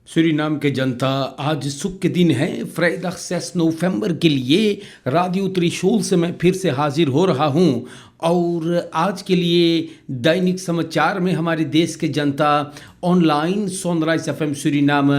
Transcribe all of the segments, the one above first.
Suriname के जनता, आज सुख के दिन है। फ्राइडे 6 नवंबर के लिए रेडियो त्रिशूल से मैं फिर से हाजिर हो रहा हूँ और आज के लिए दैनिक समाचार में हमारे देश के जनता online sunrise FM Suriname,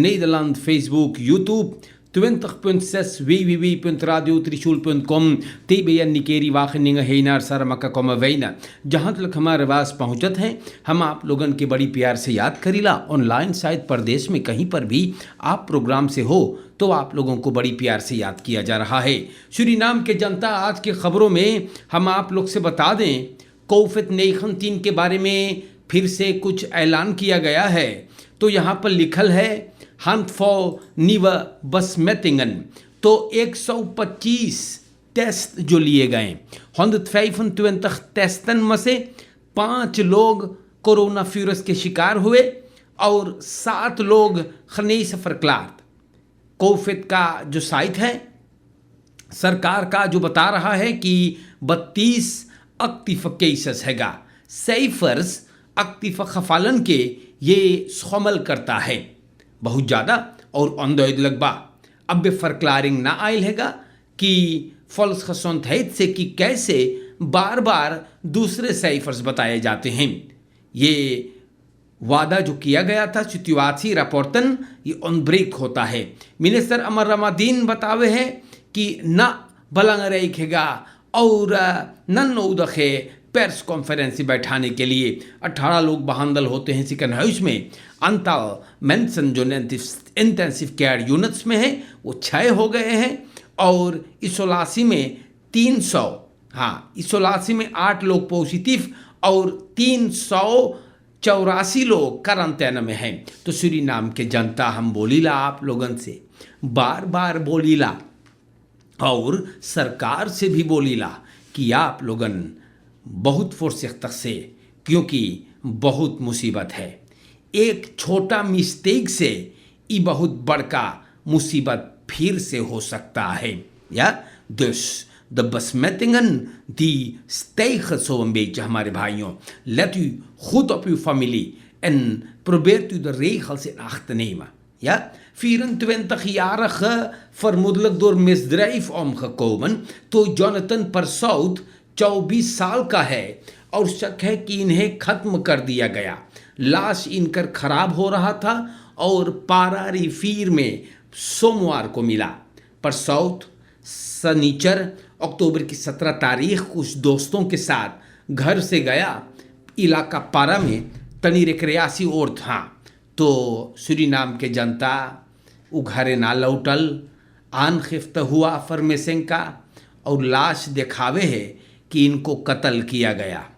Nederland, Facebook, YouTube 20.6 www.radiotrichul.com TBN निकेरी वाखनिंग हेनार sir मक्का कॉम वैना। जहाँ तक हमारे पास पहुँचत हैं, हम आप लोगन के बड़ी प्यार से याद करीला। ऑनलाइन शायद प्रदेश में कहीं पर भी आप प्रोग्राम से हो तो आप लोगों को बड़ी प्यार से याद किया जा रहा है। सूरीनाम के जनता, आज की खबरों में हम आप लोग से बता दें, कोविड-19 के बारे में फिर से कुछ ऐलान किया गया है। तो यहाँ पर लिखल है handful nieuwe besmettingen, तो 125 टेस्ट जो लिए गए, 125 टेस्टन में से 5 लोग कोरोना वायरस के शिकार हुए और 7 लोग खनीस फरक्लात। कोविड का जो साइट है सरकार का जो बता रहा है कि 32 एक्टिव केसेस हैगा। सेफर्स एक्टिव खफालन के ये शामिल करता है बहुत ज़्यादा और अंदोद लगबा। अब फरक्लारिंग ना आयल हैगा कि फॉल्स खसंत है से कि कैसे बार बार दूसरे साइफर्स बताए जाते हैं। ये वादा जो किया गया था सितुआसी रापोर्टन ये ऑन ब्रेक होता है। मिनिस्टर अमर रमादीन बतावे हैं कि ना बलंग रहेगा और नन उदखे प्रेस कॉन्फ्रेंस बैठाने के लिए 18 लोग बहांदल होते हैं सिकन हाउस में। अंतल मेंशन जो इंटेंसिव केयर यूनिट्स में है वो 6 हो गए हैं और इसोलासी में 300, इसोलासी में 8 लोग पॉजिटिव और 384 लोग क्वारंटाइन में हैं। तो सूरीनाम के जनता, हम बोलीला आप लोगन से बार बार बोलीला और सरकार से भी बोलीला कि आप लोगन बहुत फुर्सत से, क्योंकि बहुत मुसीबत है। एक छोटा मिस्टेक से ये बहुत बड़का मुसीबत फिर से हो सकता है। या dus de besmettingen die stijgen zo een beetje, hamaरे भाइयों। Let u goed op uw familie en probeert u de regels in acht te nemen. Ja, 24-jarige vermoedelijk door misdrijf omgekomen, तो जोनाथन परसौत 24 साल का है और शक है कि इन्हें खत्म कर दिया गया। लाश इनकर खराब हो रहा था और पारारी फीर में सोमवार को मिला। परसौत सनीचर अक्टूबर की 17 तारीख कुछ दोस्तों के साथ घर से गया इलाका पारा में तनी रिक्रियासी और था। तो सूरीनाम के जनता उ घरे ना लौटल, आन खिफ्त हुआ फरमेसिंग का और लाश दिखावे है कि इनको कत्ल किया गया।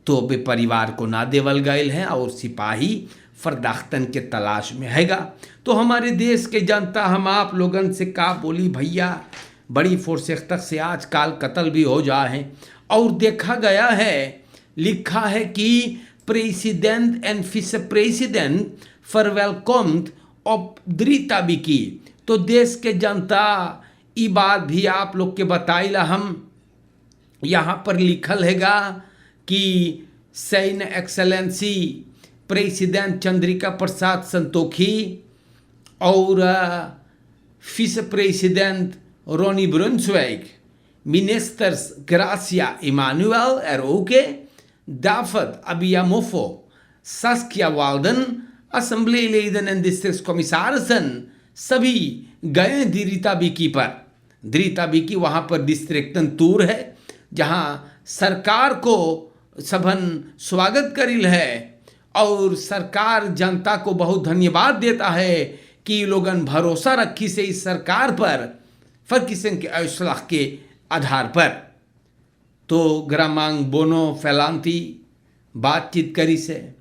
तो वे परिवार को ना देवल गए हैं और सिपाही फरदाख्तन के तलाश में हैगा। तो हमारे देश के जनता, हम आप लोगन से का बोली भैया, बड़ी फुर्सत से आजकल कत्ल भी हो जा है। और देखा गया है, लिखा है कि प्रेसिडेंट एंड विस प्रेसिडेंट फरवेलकम्ड ऑफ द्रीता बिकी। तो देश के जनता, ये बात भी आप लोग के बताइला। हम यहाँ पर लिखल हैगा कि सैन्य एक्सेलेंसी प्रेसिडेंट चंद्रिका प्रसाद संतोखी और vice president Ronnie Brunswijk, ministers ग्रासिया इमानुएल एरोके, दाफद अबियामोफो, सास्किया वाल्डन, असेंबली लेडन एंड डिस्ट्रिक्ट कमिश्नरसन सभी गए द्रीता बिकी पर। द्रीता बिकी वहाँ पर डिस्ट्रिक्टन टूर है जहाँ सरकार को सबन स्वागत करिल है और सरकार जनता को बहुत धन्यवाद देता है कि लोगन भरोसा रखी से इस सरकार पर फर किस्म के ऐसलाह के आधार पर। तो ग्रामांग बोनो फैलांती बातचीत करी से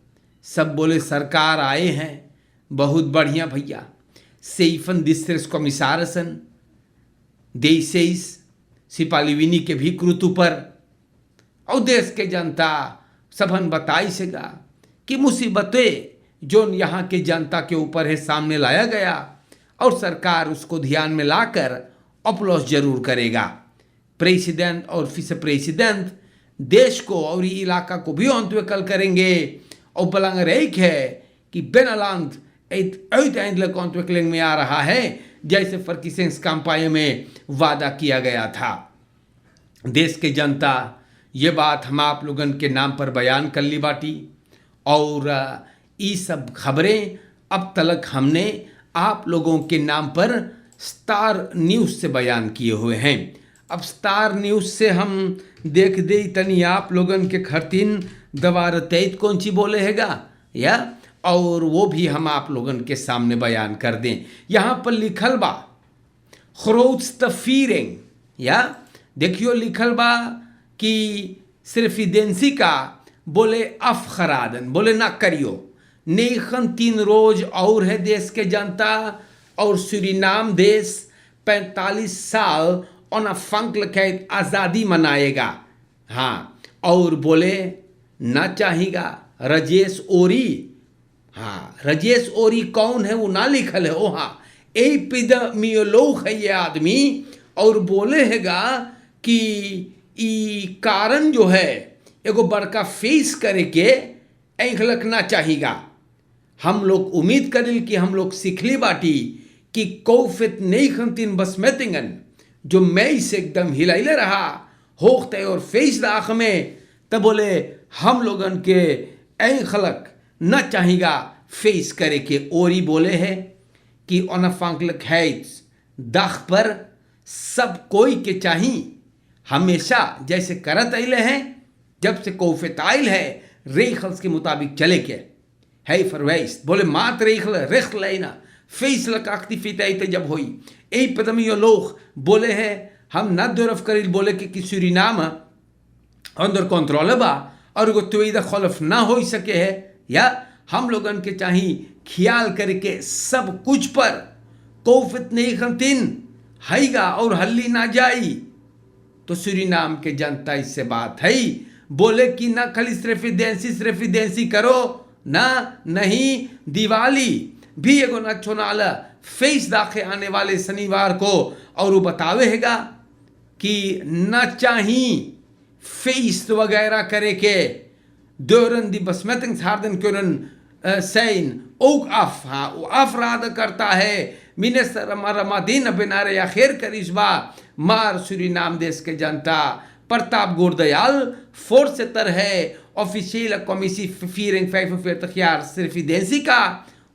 सब बोले सरकार आए हैं, बहुत बढ़िया भैया। सेफन डिस्ट्रिक्ट कमिश्नरसन देसेस सिपालीविनी के भी कृतु पर और देश के जनता सबन बताई सेगा कि मुसीबतें जो यहाँ के जनता के ऊपर है सामने लाया गया और सरकार उसको ध्यान में लाकर अपलॉस जरूर करेगा। प्रेसिडेंट और विस प्रेसिडेंट देश को और इलाका को भी अंतवेकल करेंगे और बलंग रेक है कि बेनालंद कॉन्ट्रैक्ट में आ रहा है, जैसे फर्किसेंस कांपाये में वादा किया गया था। देश के जनता, ये बात हम आप लोगन के नाम पर बयान कर ली बाटी, और ये सब खबरें अब तक हमने आप लोगों के नाम पर स्टार न्यूज़ से बयान किए हुए हैं। अब स्टार न्यूज़ से हम देख दे तनी आप लोगन के खरतीन दवार तैत कौन सी बोले हैगा, या और वो भी हम आप लोगन के सामने बयान कर दें। यहाँ पर लिखल बा खरोच या देखियो लिखल बा कि सिर्फ इदेंसी का बोले अफखरादन बोले ना करियो, नेखन 3 रोज और है देश के जनता, और सूरीनाम देश 45 साल onafhankelijkheid आज़ादी मनाएगा। हाँ, और बोले ना चाहिएगा राजेश ओरी। हाँ, राजेश ओरी कौन है वो ना लिखल है। ओ हाँ, एपिडेमियोलॉग है ये आदमी, और बोले हैगा कि ई कारण जो है एगो बड़का फेस करे के ऐख लखना चाहिएगा। हम लोग उम्मीद करिल कि हम लोग सीखली बाटी कि कौफित नहीं खंतीन बस मेतिंगन जो मैं से एकदम हिलाइले रहा होते और फेस राख में, तब बोले हम लोगन के ऐ खलक न चाहिएगा फेस करे के। ओरी बोले है कि onafhankelijkheid दाख पर सब कोई के चाहिए हमेशा जैसे करत आइले हैं, जब से कौफित आइल है रेखल्स के मुताबिक चले के है फरवैस बोले मात रेखल रेख लेना फेस लक एक्टिविटी जब हुई ए पदम यो लोग बोले हैं हम न दुरफ करिल बोले कि सूरीनाम अंदर कंट्रोल बा और वो तुईदा खलफ ना हो सके है, या हम लोगन के चाहिए ख्याल करके सब कुछ पर कौफित नहीं खंतीन हैगा और हल्ली ना जाई। तो सूरीनाम के जनता इससे बात है बोले कि ना खाली सिर्फ देंसी करो ना, नहीं दिवाली भी एगो न छोनाला फेस दाखे आने वाले शनिवार को, और वो बतावे हैगा कि न चाहिए फेस वगैरह करे के दोरन दी बसमतिंग सार्दन क्योरन सैन ओक अफ। हाँ, वो अफराद करता है मिनेस्टर रमादीन बिनारे या खैर करिश्बा मार सूरीनाम देश के जनता प्रताप गोरदयाल फोर्स तर है ऑफिशियल कमिसी फीरिंग 45 यार सिर्फ देसी का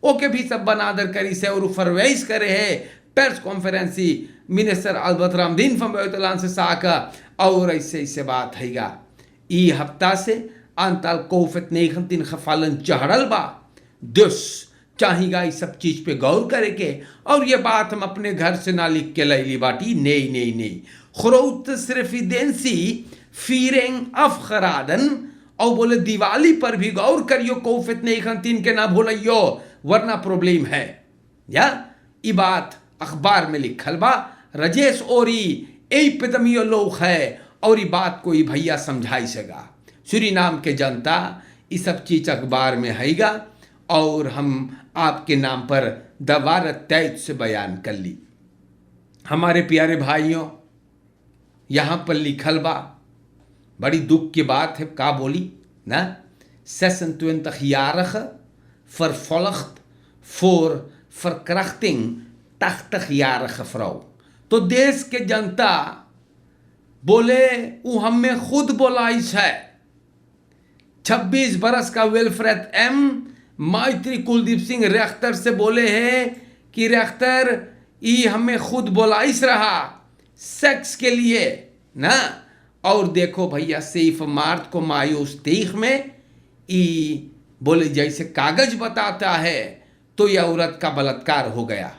ओके भी सब बनादर करी से और फरवैस करे है प्रेस कॉन्फ्रेंसी मिनिस्टर अलबत रामदीन फंबैतलान से साका, और ऐसे बात हैगा ई हफ्ता से अंतल कौफित नहीं तीन खफालन चढ़ल बा दुस चाहिएगा इस सब चीज पे गौर करे के। और ये बात हम अपने घर से ना लिख के लैली बाटी, नहीं खुरौत सिर्फ देंसी फीरेंग अफखरादन, और बोले दिवाली पर भी गौर करियो कौफित नहीं तीन के ना भूलियो वरना प्रॉब्लम है। या ये बात अखबार में लिखल बा राजेश ओरी एपिडेमियो लोग है, और ये बात को ये भैया समझाई सका सूरीनाम के जनता ये सब चीज अखबार में हैगा, और हम आपके नाम पर दवार तैत से बयान कर ली। हमारे प्यारे भाइयों, यहाँ पर लिखल बा बड़ी दुख की बात है, का बोली ना 26 jaar vervolgd voor verkrachting 80-jarige vrouw। तो देश के जनता बोले वो हमें खुद बोलाइश है। 26 बरस का वेलफ्रेड एम मैत्री कुलदीप सिंह रेख्तर से बोले हैं कि रेख्तर ये हमें खुद बोलाइश रहा सेक्स के लिए ना। और देखो भैया सिर्फ मार्च को मायूस तारीख में ई बोले जैसे कागज बताता है तो यह औरत का बलात्कार हो गया।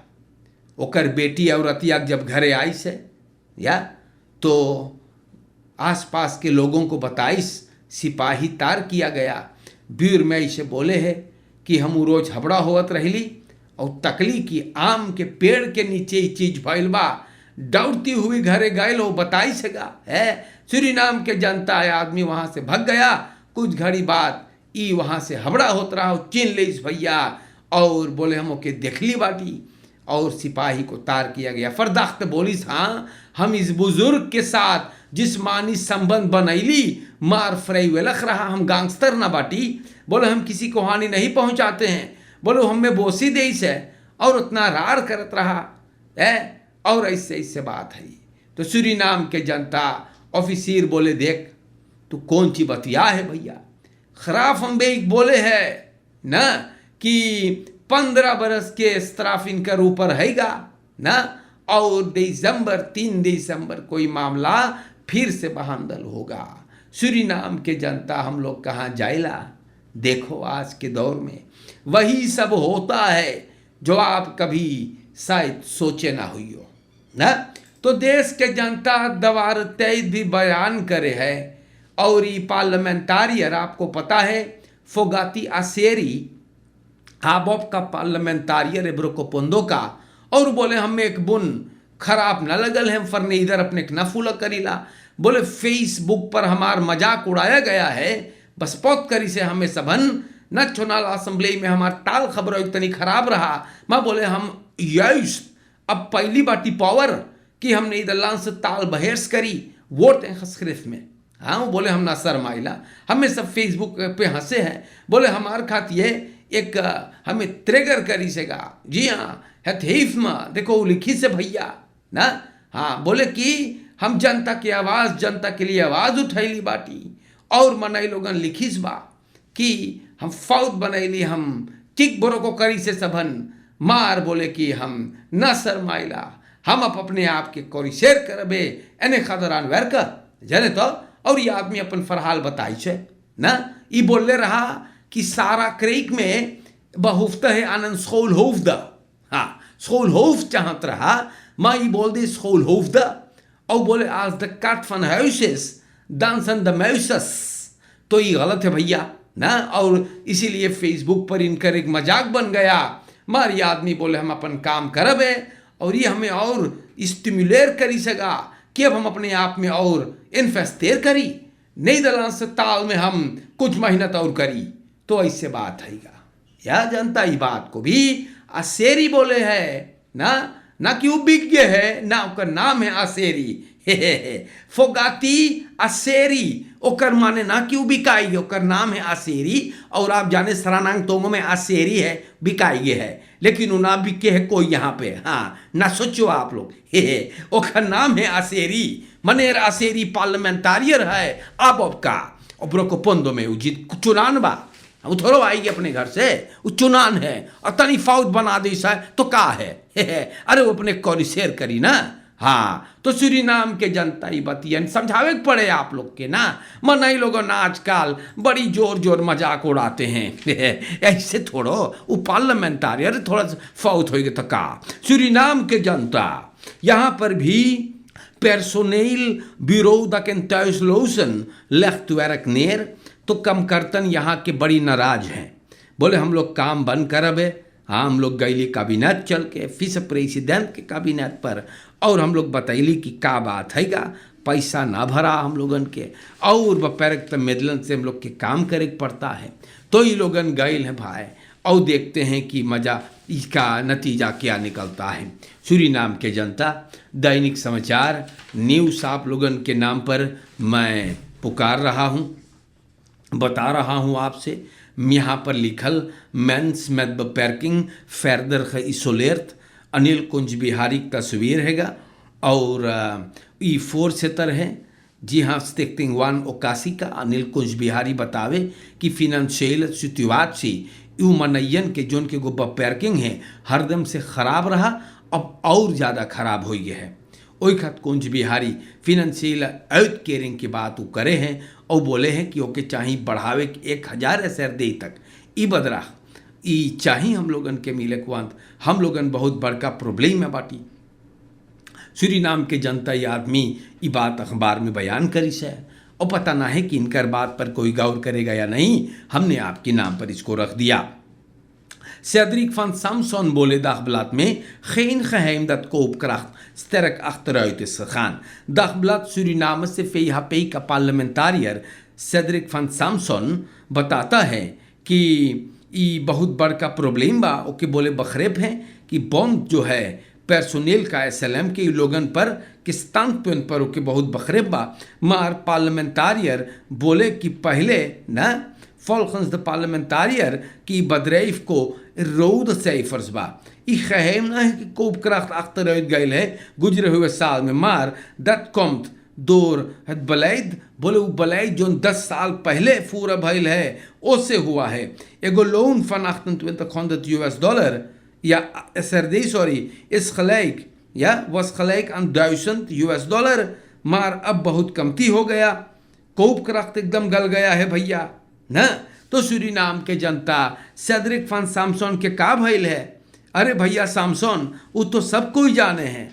ओकर बेटी औरतिया जब घरे आई से या तो आसपास के लोगों को बताइस, सिपाही तार किया गया। बीर में इसे बोले है कि हम रोज हबड़ा होवत रहली और तकली की आम के पेड़ के नीचे ही चीज भइल बा। दौड़ती हुई घरे गए लो बताई सगा है। सूरीनाम के जनता आदमी वहां से भग गया। कुछ घड़ी बाद ई वहां से हबड़ा होत रहा, चिन ले इस भैया और बोले हम ओके देखली बाटी और सिपाही को तार किया गया। फरदाख्त बोलिस हाँ हम इस बुजुर्ग के साथ जिस्मानी संबंध बनैली मार फ्रई वेलख रहा, हम गैंगस्टर ना बाटी। बोले हम किसी को हानि नहीं पहुंचाते हैं, बोलो हमें बोसी दे से और उतना रार करत रहा है और ऐसे ऐसे बात है। तो सूरीनाम के जनता ऑफिसर बोले देख तू कौन सी बतिया है भैया, खराफ हम बेक बोले है ना कि 15 बरस के स्त्राफ इनकर ऊपर हैगा ना, और 3 दिसंबर कोई मामला फिर से बहाल होगा। सूरीनाम के जनता हम लोग कहाँ जाएला। देखो आज के दौर में वही सब होता है जो आप कभी शायद सोचे ना हुई हो ना। तो देश के जनता दवार तेज भी बयान करे है, और ये पार्लियामेंटारियर आपको पता है फोगाती आसेरी आबोब का पार्लियामेंटारियर ब्रोकोपोंदो का, और बोले हमें एक बुन खराब न लगल है फरने इधर अपने न फूल करीला। बोले फेसबुक पर हमार मजाक उड़ाया गया है, बस पौत करी से हमें सबन न चुनाव असेंबली में हमार ताल खबर इतनी खराब रहा। मैं बोले हम यश अब पहली बाटी पावर कि हमने इधर से ताल बहस करी वोट खसखरिफ में। हाँ बोले हम ना शर्माइला, हमें सब फेसबुक पे हंसे हैं। बोले हमार खात ये एक हमें ट्रिगर करी सेगा। जी हाँ हथीफ में देखो लिखी से भैया ना। हाँ बोले कि हम जनता की आवाज़, जनता के लिए आवाज़ उठैली बाटी, और मनई लोगन लिखीस बा कि हम फौज बनैली, हम टिक बरो को करी से सबन मार। बोले कि हम न शर्माइला, हम अपने आप के कोरी शेयर करबे एने खदरान वेर कर जाने तो। और ये आदमी अपन फरहाल बताई छे ना, ये बोले रहा कि सारा क्रेक में बहुफ्त है आनंद स्कूल होफ्द। हाँ स्कूल होफ्द चाहत रहा, माँ ये बोल दी स्कूल होफ्द, और बोले आज द काट फन हाउसेस डांसन द माउसेस। तो ये गलत है भैया ना, और इसीलिए फेसबुक पर इनकर एक मजाक बन गया। मार ये आदमी बोले हम अपन काम करब है, और ये हमें और स्टिमुलेट करी सका कि अब हम अपने आप में और इन्वेस्टेर करी, नहीं दलान से ताल में हम कुछ मेहनत और करी। तो ऐसे बात हैगा या जनता ये बात को भी आसेरी बोले है ना कि वो विज्ञ है ना, उसका नाम है आसेरी। फोगाती आसेरी ओकर माने ना कि वो बिकाई, ओकर नाम है आसेरी। और आप जाने सरानांग तोमो में आसेरी है बिकाई है, लेकिन वो ना बिके है कोई यहाँ पे। हाँ ना सोचो आप लोग, ओकर नाम है आसेरी। मनेर आसेरी पार्लियामेंटारियर है आबोब का, और ब्रोकोपोंदो में उजित चुनान बा, वो थोड़ा आएगी अपने घर से, वो चुनान है और तनी फौज बना दी सा तो का है। अरे वो अपने कौरी शेयर करी ना। हाँ तो सूरीनाम के जनता ही बतियन समझावे पड़े आप लोग के ना। मनई लोगों ना आजकल बड़ी जोर जोर मजाक उड़ाते हैं। ऐसे थोड़ो वो पार्लियामेंटारियर थोड़ा फौत होगी तो का। सूरीनाम के जनता यहाँ पर भी पर्सोनेल ब्यूरो द लेफ्ट वेरक नेर, तो कम करतन यहाँ के बड़ी नाराज हैं। बोले हम लोग काम बंद करबे। हाँ हम लोग गईली कैबिनेट चल के फिस प्रेसिडेंट के कैबिनेट पर, और हम लोग बतैली कि का बात हैगा, पैसा ना भरा हम लोगन के, और बपैरक त मेदलन से हम लोग के काम करे पड़ता है। तो ये लोगन गईल हैं भाई, और देखते हैं कि मजा इसका नतीजा क्या निकलता है। सूरीनाम के जनता दैनिक समाचार न्यूज़ आप लोगन के नाम पर मैं पुकार रहा हूँ, बता रहा हूँ आपसे। यहाँ पर लिखल मेंस में बेपर्किंग फर्दर इsoleert अनिल कुंज बिहारी की तस्वीर हैगा, और E4 से तर है। जी हाँ स्टिक्टिंग 181 का अनिल कुंज बिहारी बतावे कि फिनेंशियल सिचुएशन यू मनयन के जोन के गो बेपर्किंग है हरदम से खराब रहा, अब और ज़्यादा खराब हो गया है। ओई खत Kunj Bihari financial out caring की बात वो करे हैं, और बोले हैं कि ओके चाहिए बढ़ावे 1000 एसर दे तक ई बदरा ई चाहिए हम लोगन के मिले कुआंत, हम लोगन बहुत बड़का प्रॉब्लम में बाटी। सूरीनाम के जनता ये आदमी ये बात अखबार में बयान करी से, और पता ना है कि इनकर बात पर कोई गौर करेगा या नहीं, हमने आपके नाम पर इसको रख दिया। Cedric van Samson बोले dagblad में geen geheim dat koopkracht sterk achteruit is gegaan. Dagblad Suriname से VHP का पार्लियामेंटारियर Cedric van Samson बताता है कि ये बहुत बड़का प्रॉब्लम बा। ओके बोले बखरेब हैं कि बॉम्ब जो है पर्सोनेल का SLM के लोगन पर किस्तान पर ओके बहुत बखरेब बा। मार पार्लियामेंटारियर बोले कि पहले ना Volgens de parlementariër की बदरेफ को rood cijfers ba. Ik geheim na ik koopkracht achteruit geil है गुजरे हुए साल में, maar dat komt door het beleid, बोले वो beleid जो 10 साल पहले पूरा भइल है उससे हुआ है. एगो loan van $2800 ja, SRD sorry is gelijk, ja, was gelijk aan $1000, maar अब बहुत कमती हो गया, कोपkracht एकदम गल गया है भैया ना. तो सूरीनाम के जनता सेड्रिक फन सैमसन के का भइल है. अरे भैया सैमसन वो तो सब कोई जाने हैं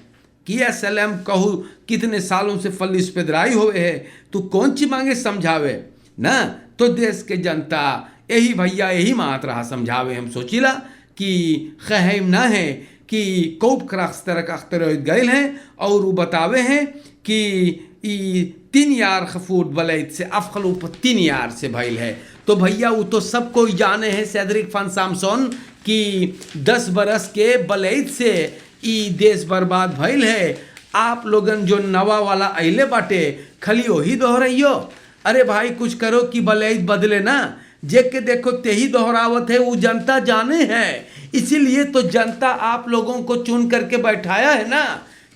कि SLM कहू कितने सालों से फलिस पेदराई हुए है, तू कौन ची मांगे समझावे ना. तो देश के जनता यही भैया यही मात रहा समझावे. हम सोचिला कि खहम ना है कि कोपkracht sterk achteruit गए हैं और वो बतावे हैं कि 10 jaar gevoerd beleid से afgelopen 10 jaar से भइल है. तो भैया वो तो सब कोई जाने हैं सेड्रिक फन सैमसन कि 10 बरस के बलेद से ई देश बर्बाद भइल है. आप लोगन जो नवा वाला अइले बाटे खाली वही दोहराइयो. अरे भाई कुछ करो कि बलेद बदले ना. जे के देखो तेही दोहरावत है, वो जनता जाने है. इसीलिए तो जनता आप लोगों को चुन करके बैठाया है ना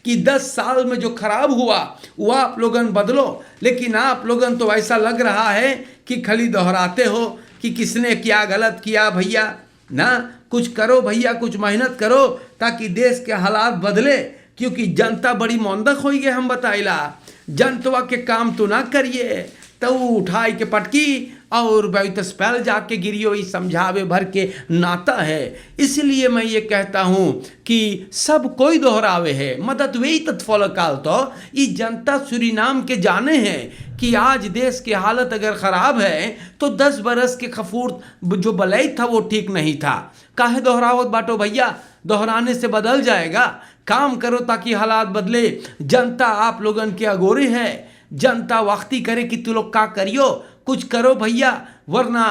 कि 10 साल में जो खराब हुआ वो आप लोगन बदलो. लेकिन आप लोगन तो ऐसा लग रहा है कि खाली दोहराते हो कि किसने क्या गलत किया. भैया ना कुछ करो भैया, कुछ मेहनत करो ताकि देश के हालात बदले, क्योंकि जनता बड़ी मौंदक हो गई. हम बताइला जनता के काम तो ना करिए तो उठाई के पटकी और बैतस्पैल जाके गिरियो. ये समझावे भर के नाता है. इसलिए मैं ये कहता हूँ कि सब कोई दोहरावे है मदद वही तत्फलकाल. तो ये जनता सूरीनाम के जाने हैं कि आज देश की हालत अगर ख़राब है तो 10 बरस के खफूर जो बलई था वो ठीक नहीं था. काहे दोहरावत बाटो भैया, दोहराने से बदल जाएगा. काम करो ताकि हालात बदले. जनता आप लोगन के अगोरे है. जनता वक्ती करे कि तू लोग का करियो, कुछ करो भैया, वरना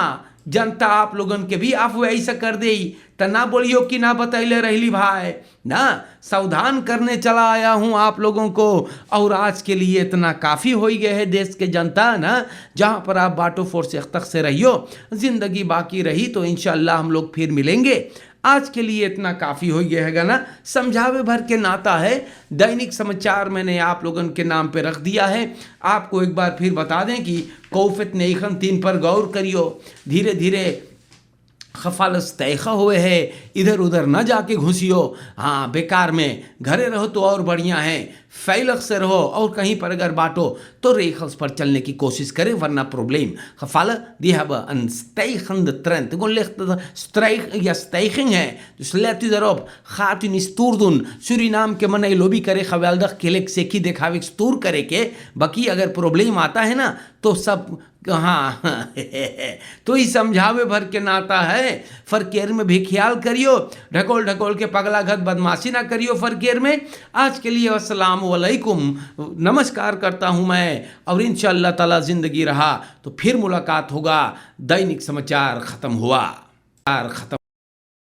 जनता आप लोगन के भी आप ऐसा कर दे तो ना बोलियो कि ना बतैले रहली भाई ना. सावधान करने चला आया हूँ आप लोगों को. और आज के लिए इतना काफ़ी हो ही गए है देश के जनता ना. जहाँ पर आप बाटो फोर्स तक से रहियो, ज़िंदगी बाकी रही तो इंशाअल्लाह हम लोग फिर मिलेंगे. आज के लिए इतना काफ़ी हो गया है ना. समझावे भर के नाता है. दैनिक समाचार मैंने आप लोगों के नाम पे रख दिया है. आपको एक बार फिर बता दें कि कौफत नेखन 3 पर गौर करियो. धीरे धीरे खफालस तैखा हुए है, इधर उधर न जाके घुसियो. हाँ बेकार में घरे रहो तो और बढ़िया है. फैलक से रहो और कहीं पर अगर बाटो तो रेखल्स पर चलने की कोशिश करें, वरना problem. Gevallen die hebben een stijgende trend. Gewoon ligt stijging है. Dus let u daarop. Gaat u niet stoer doen. Suriname के मने लोबी करे geweldig किलेक सेखी दिखावे stoer करे के. बाकी अगर प्रॉब्लम आता है ना तो सब हाँ तो ही समझावे भर के नाता है. फरकेर में भी ख्याल करियो. ढकोल ढकोल के पगला घत बदमाशी ना करियो फरकेर में. आज के लिए अस्सलाम वालेकुम, नमस्कार करता हूँ मैं. और इंशाअल्लाह ताला ज़िंदगी रहा तो फिर मुलाकात होगा. दैनिक समाचार ख़त्म हुआ.